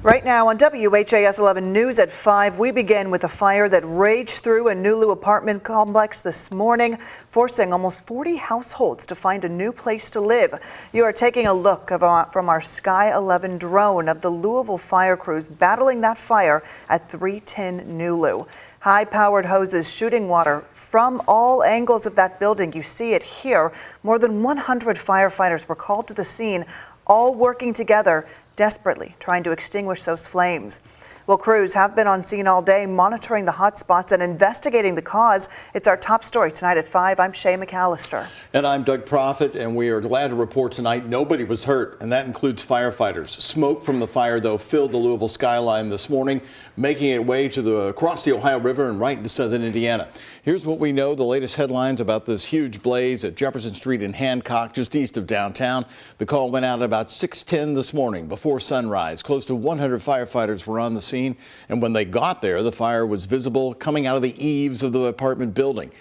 Right now on WHAS 11 News at 5, we begin with a fire that raged through a Nulu apartment complex this morning, forcing almost 40 households to find a new place to live. You are taking a look from our Sky 11 drone of the Louisville fire crews battling that fire at 310 Nulu. High-powered hoses shooting water from all angles of that building. You see it here. More than 100 firefighters were called to the scene, all working together, desperately trying to extinguish those flames. Well, crews have been on scene all day, monitoring the hot spots and investigating the cause. It's our top story tonight at 5. I'm Shay McAllister. And I'm Doug Profit, and we are glad to report tonight nobody was hurt, and that includes firefighters. Smoke from the fire, though, filled the Louisville skyline this morning, making its way across the Ohio River and right into southern Indiana. Here's what we know, the latest headlines about this huge blaze at Jefferson Street in Hancock, just east of downtown. The call went out at about 6:10 this morning before sunrise. Close to 100 firefighters were on the scene. And when they got there, the fire was visible coming out of the eaves of the apartment building.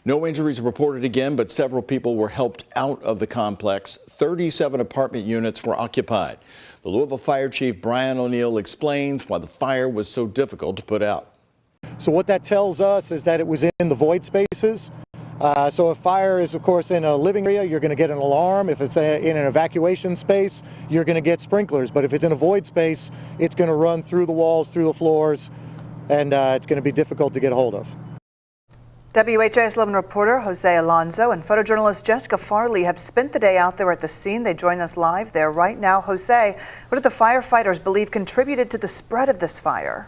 No injuries reported again, but several people were helped out of the complex. 37 apartment units were occupied. The Louisville Fire Chief Brian O'Neill explains why the fire was so difficult to put out. So what that tells us is that it was in the void spaces. So if fire is, of course, in a living area, you're going to get an alarm. If it's in an evacuation space, you're going to get sprinklers. But if it's in a void space, it's going to run through the walls, through the floors, and it's going to be difficult to get a hold of. WHAS 11 reporter Jose Alonso and photojournalist Jessica Farley have spent the day out there at the scene. They join us live there right now. Jose, what do the firefighters believe contributed to the spread of this fire?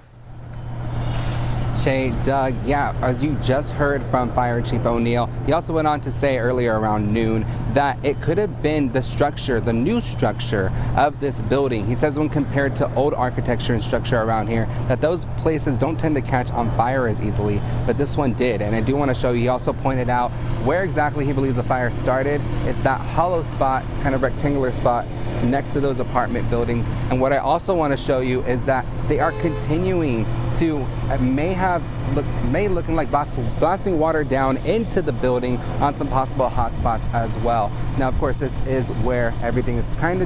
Shay, Doug, yeah, as you just heard from Fire Chief O'Neill, he also went on to say earlier around noon that it could have been the structure, the new structure of this building. He says when compared to old architecture and structure around here, that those places don't tend to catch on fire as easily, but this one did. And I do want to show you, he also pointed out where exactly he believes the fire started. It's that hollow spot, kind of rectangular spot next to those apartment buildings. And what I also want to show you is that they are continuing to may looking like blasting water down into the building on some possible hot spots as well. Now, of course, this is where everything is kind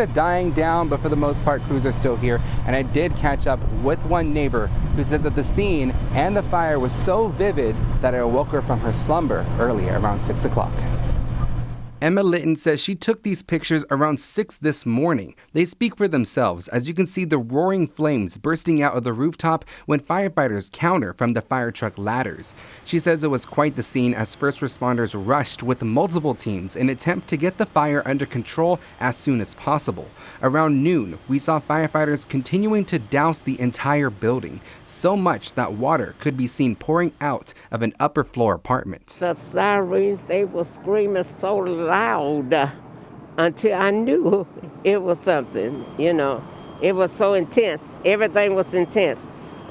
of dying down, but for the most part, crews are still here. And I did catch up with one neighbor who said that the scene and the fire was so vivid that it awoke her from her slumber earlier around 6 o'clock. Emma Litton says she took these pictures around 6 this morning. They speak for themselves, as you can see the roaring flames bursting out of the rooftop when firefighters counter from the fire truck ladders. She says it was quite the scene as first responders rushed with multiple teams in an attempt to get the fire under control as soon as possible. Around noon, we saw firefighters continuing to douse the entire building, so much that water could be seen pouring out of an upper floor apartment. The sirens, they were screaming so loud until I knew it was something, you know. It was so intense. Everything was intense.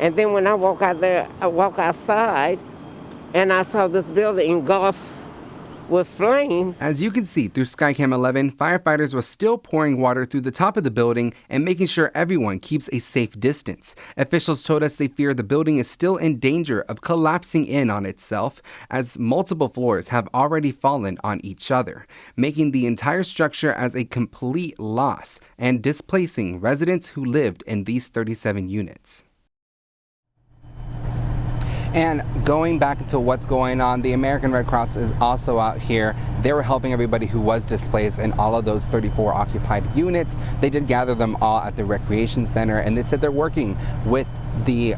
And then when I walk outside and I saw this building engulfed with flames. As you can see through Skycam 11, firefighters were still pouring water through the top of the building and making sure everyone keeps a safe distance. Officials told us they fear the building is still in danger of collapsing in on itself, as multiple floors have already fallen on each other, making the entire structure as a complete loss and displacing residents who lived in these 37 units. And going back to what's going on, the American Red Cross is also out here. They were helping everybody who was displaced in all of those 34 occupied units. They did gather them all at the recreation center, and they said they're working with the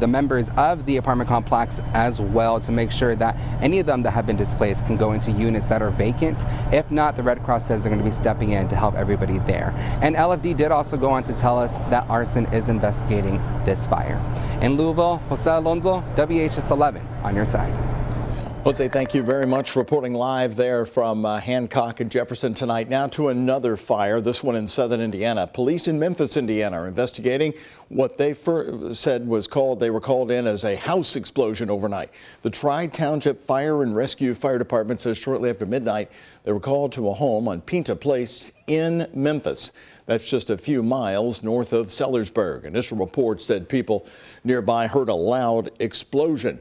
members of the apartment complex as well to make sure that any of them that have been displaced can go into units that are vacant. If not, the Red Cross says they're going to be stepping in to help everybody there. And LFD did also go on to tell us that arson is investigating this fire. In Louisville, Jose Alonso, WHAS 11 on your side. Jose, thank you very much. Reporting live there from Hancock and Jefferson tonight. Now to another fire, this one in southern Indiana. Police in Memphis, Indiana are investigating what they said was they were called in as a house explosion overnight. The Tri-Township Fire and Rescue Fire Department says shortly after midnight they were called to a home on Pinta Place in Memphis. That's just a few miles north of Sellersburg. Initial reports said people nearby heard a loud explosion.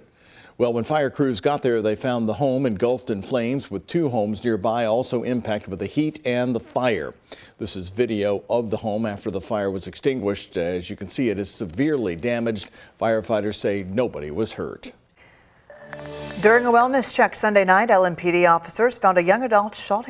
Well, when fire crews got there, they found the home engulfed in flames, with 2 homes nearby also impacted with the heat and the fire. This is video of the home after the fire was extinguished. As you can see, it is severely damaged. Firefighters say nobody was hurt. During a wellness check Sunday night, LMPD officers found a young adult shot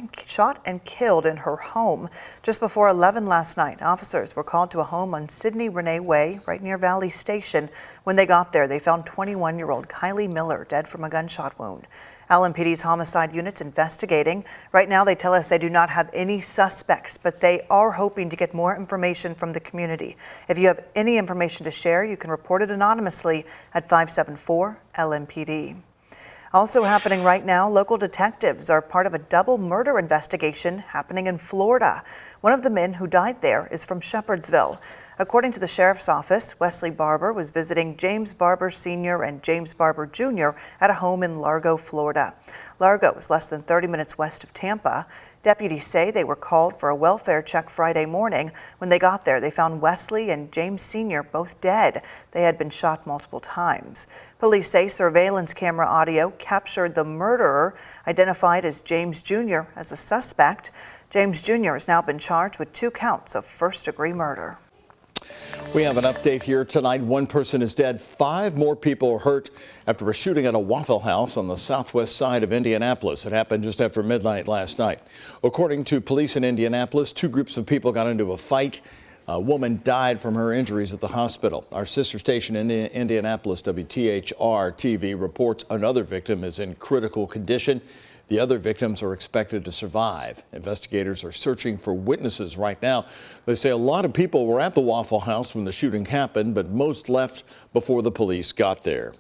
and killed in her home. Just before 11 last night, officers were called to a home on Sidney Renee Way, right near Valley Station. When they got there, they found 21-year-old Kylie Miller dead from a gunshot wound. LMPD's homicide unit's investigating. Right now, they tell us they do not have any suspects, but they are hoping to get more information from the community. If you have any information to share, you can report it anonymously at 574-LMPD. Also happening right now, local detectives are part of a double murder investigation happening in Florida. One of the men who died there is from Shepherdsville. According to the sheriff's office, Wesley Barber was visiting James Barber Sr. and James Barber Jr. at a home in Largo, Florida. Largo is less than 30 minutes west of Tampa. Deputies say they were called for a welfare check Friday morning. When they got there, they found Wesley and James Sr. both dead. They had been shot multiple times. Police say surveillance camera audio captured the murderer, identified as James Jr., as a suspect. James Jr. has now been charged with 2 counts of first-degree murder. We have an update here tonight. 1 person is dead. 5 more people are hurt after a shooting at a Waffle House on the southwest side of Indianapolis. It happened just after midnight last night. According to police in Indianapolis, 2 groups of people got into a fight. A woman died from her injuries at the hospital. Our sister station in Indianapolis, WTHR TV, reports another victim is in critical condition. The other victims are expected to survive. Investigators are searching for witnesses right now. They say a lot of people were at the Waffle House when the shooting happened, but most left before the police got there.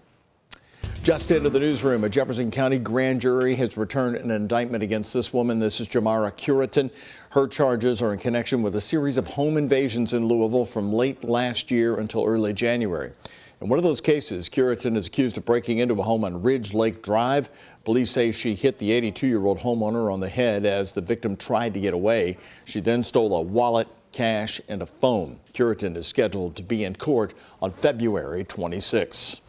Just into the newsroom, a Jefferson County grand jury has returned an indictment against this woman. This is Jamara Curitan. Her charges are in connection with a series of home invasions in Louisville from late last year until early January. In one of those cases, Curitan is accused of breaking into a home on Ridge Lake Drive. Police say she hit the 82-year-old homeowner on the head as the victim tried to get away. She then stole a wallet, cash, and a phone. Curitan is scheduled to be in court on February 26.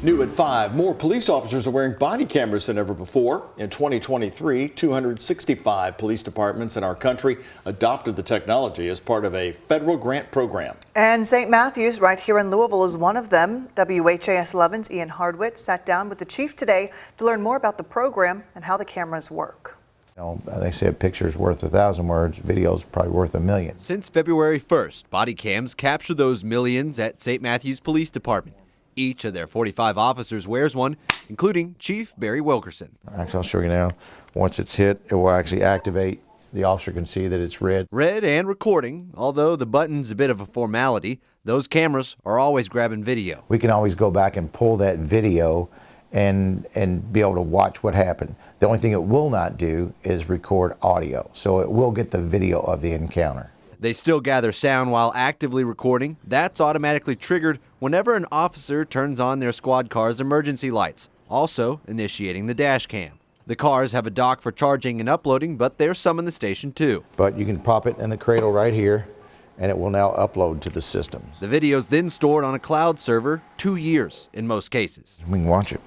New at 5, more police officers are wearing body cameras than ever before. In 2023, 265 police departments in our country adopted the technology as part of a federal grant program. And St. Matthews, right here in Louisville, is one of them. WHAS11's Ian Hardwitt sat down with the chief today to learn more about the program and how the cameras work. You know, they say a picture's worth 1,000 words, video's probably worth 1,000,000. Since February 1st, body cams capture those millions at St. Matthews Police Department. Each of their 45 officers wears one, including Chief Barry Wilkerson. Actually, I'll show you now. Once it's hit, it will actually activate. The officer can see that it's red. Red and recording, although the button's a bit of a formality. Those cameras are always grabbing video. We can always go back and pull that video and be able to watch what happened. The only thing it will not do is record audio, so it will get the video of the encounter. They still gather sound while actively recording. That's automatically triggered whenever an officer turns on their squad car's emergency lights, also initiating the dash cam. The cars have a dock for charging and uploading, but there's some in the station too. But you can pop it in the cradle right here, and it will now upload to the system. The video's then stored on a cloud server, 2 years in most cases. We can watch it.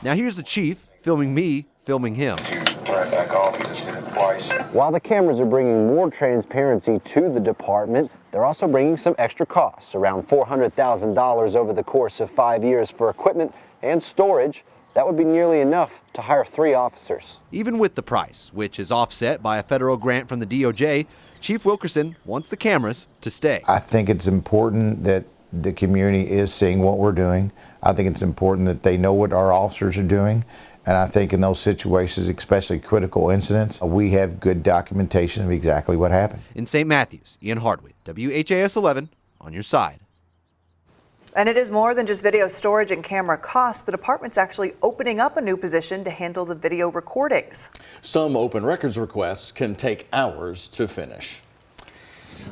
Now here's the chief filming me, filming him. Turn it back off, you just hit it twice. While the cameras are bringing more transparency to the department, they're also bringing some extra costs, around $400,000 over the course of 5 years for equipment and storage. That would be nearly enough to hire 3 officers. Even with the price, which is offset by a federal grant from the DOJ, Chief Wilkerson wants the cameras to stay. I think it's important that the community is seeing what we're doing. I think it's important that they know what our officers are doing. And I think in those situations, especially critical incidents, we have good documentation of exactly what happened. In St. Matthews, Ian Hardwitt, WHAS 11, on your side. And it is more than just video storage and camera costs. The department's actually opening up a new position to handle the video recordings. Some open records requests can take hours to finish.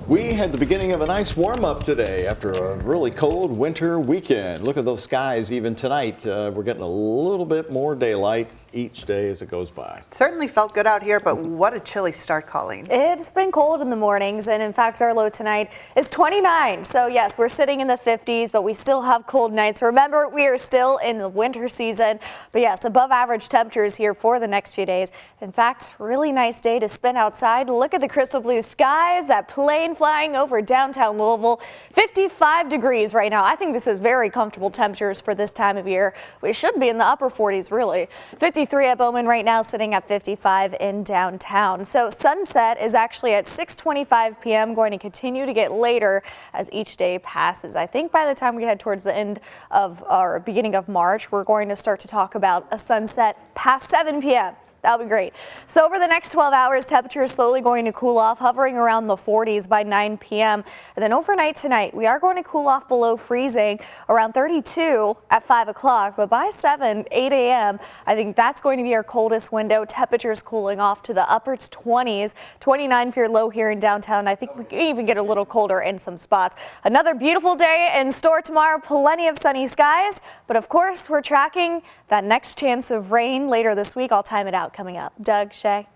We had the beginning of a nice warm-up today after a really cold winter weekend. Look at those skies even tonight. We're getting a little bit more daylight each day as it goes by. Certainly felt good out here, but what a chilly start, Colleen. It's been cold in the mornings, and in fact our low tonight is 29. So yes, we're sitting in the 50s, but we still have cold nights. Remember, we are still in the winter season, but yes, above average temperatures here for the next few days. In fact, really nice day to spend outside. Look at the crystal blue skies, that plane flying over downtown Louisville. 55 degrees right now. I think this is very comfortable temperatures for this time of year. We should be in the upper 40s, really. 53 at Bowman right now, sitting at 55 in downtown. So sunset is actually at 6:25 p.m. going to continue to get later as each day passes. I think by the time we head towards the end of or beginning of March, we're going to start to talk about a sunset past 7 p.m. That'll be great. So over the next 12 hours, temperature is slowly going to cool off, hovering around the 40s by 9 p.m. And then overnight tonight, we are going to cool off below freezing, around 32 at 5 o'clock. But by 8 a.m., I think that's going to be our coldest window. Temperatures cooling off to the upper 20s, 29 for your low here in downtown. I think we can even get a little colder in some spots. Another beautiful day in store tomorrow. Plenty of sunny skies. But of course, we're tracking that next chance of rain later this week. I'll time it out coming up. Doug, Shay.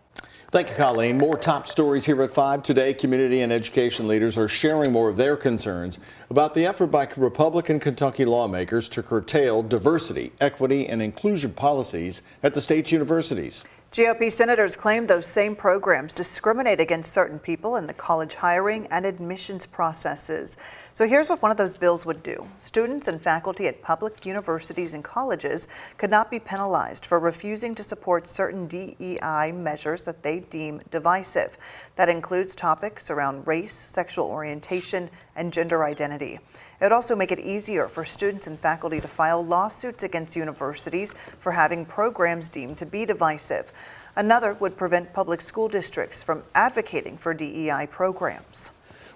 Thank you, Colleen. More top stories here at 5 today. Community and education leaders are sharing more of their concerns about the effort by Republican Kentucky lawmakers to curtail diversity, equity, and inclusion policies at the state's universities. GOP senators claim those same programs discriminate against certain people in the college hiring and admissions processes. So here's what one of those bills would do. Students and faculty at public universities and colleges could not be penalized for refusing to support certain DEI measures that they deem divisive. That includes topics around race, sexual orientation, and gender identity. It would also make it easier for students and faculty to file lawsuits against universities for having programs deemed to be divisive. Another would prevent public school districts from advocating for DEI programs.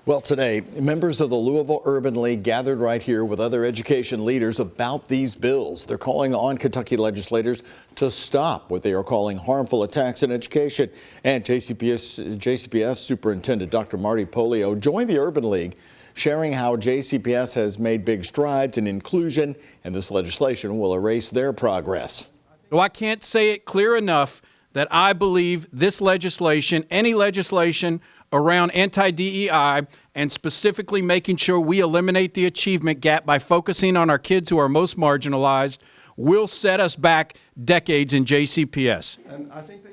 Well, today, members of the Louisville Urban League gathered right here with other education leaders about these bills. They're calling on Kentucky legislators to stop what they are calling harmful attacks in education. And JCPS Superintendent Dr. Marty Polio joined the Urban League, sharing how JCPS has made big strides in inclusion, and this legislation will erase their progress. Well, I can't say it clear enough that I believe this legislation, any legislation around anti-DEI, and specifically making sure we eliminate the achievement gap by focusing on our kids who are most marginalized, will set us back decades in JCPS. And I think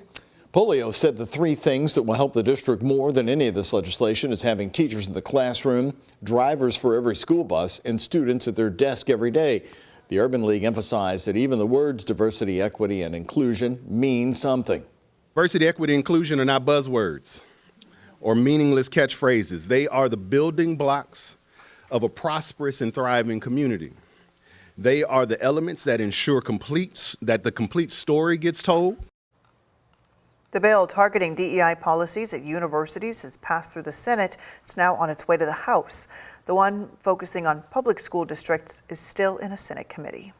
Polio said the three things that will help the district more than any of this legislation is having teachers in the classroom, drivers for every school bus, and students at their desk every day. The Urban League emphasized that even the words diversity, equity, and inclusion mean something. Diversity, equity, inclusion are not buzzwords or meaningless catchphrases. They are the building blocks of a prosperous and thriving community. They are the elements that ensure that the complete story gets told. The bill targeting DEI policies at universities has passed through the Senate. It's now on its way to the House. The one focusing on public school districts is still in a Senate committee.